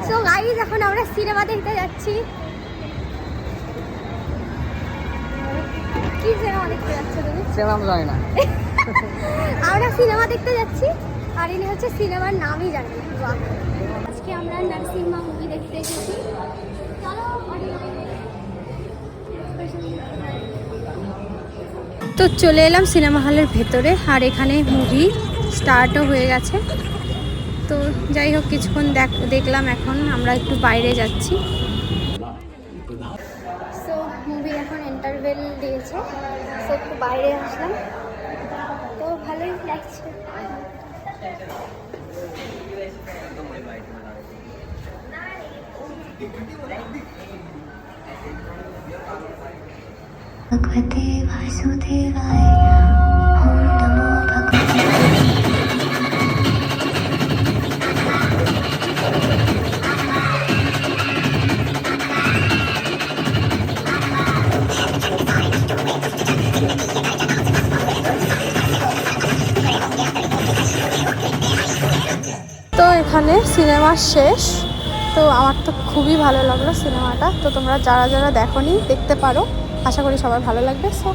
So guys এখন আমরা cinema দেখতে যাচ্ছি। কি সিনেমা দেখতে যাচ্ছ তুমি? সিনেমা জানি না। আমরা সিনেমা দেখতে যাচ্ছি আর ইনি হচ্ছে সিনেমার নামই জানি না। আজকে আমরা নরসিংহা মুভি দেখতে এসেছি। চলো তো চলে এলাম সিনেমা হলের ভেতরে আর এখানে মুভি স্টার্টও হয়ে গেছে। তো যাই হোক কিছুক্ষণ দেখলাম, এখন আমরা একটু বাইরে যাচ্ছি। সো মুভি এখন ইন্টারভেল দিয়েছে, সো একটু বাইরে আসলাম, তো ভালোই লাগছে। ভগবতে বাসুদেবায় ওম নমো ভগবতে। তো এখানে সিনেমা শেষ। তো আমার তো খুবই ভালো লাগলো সিনেমাটা। তো তোমরা যারা যারা দেখোনি দেখতে পারো, আশা করি সবার ভালো লাগবে। সো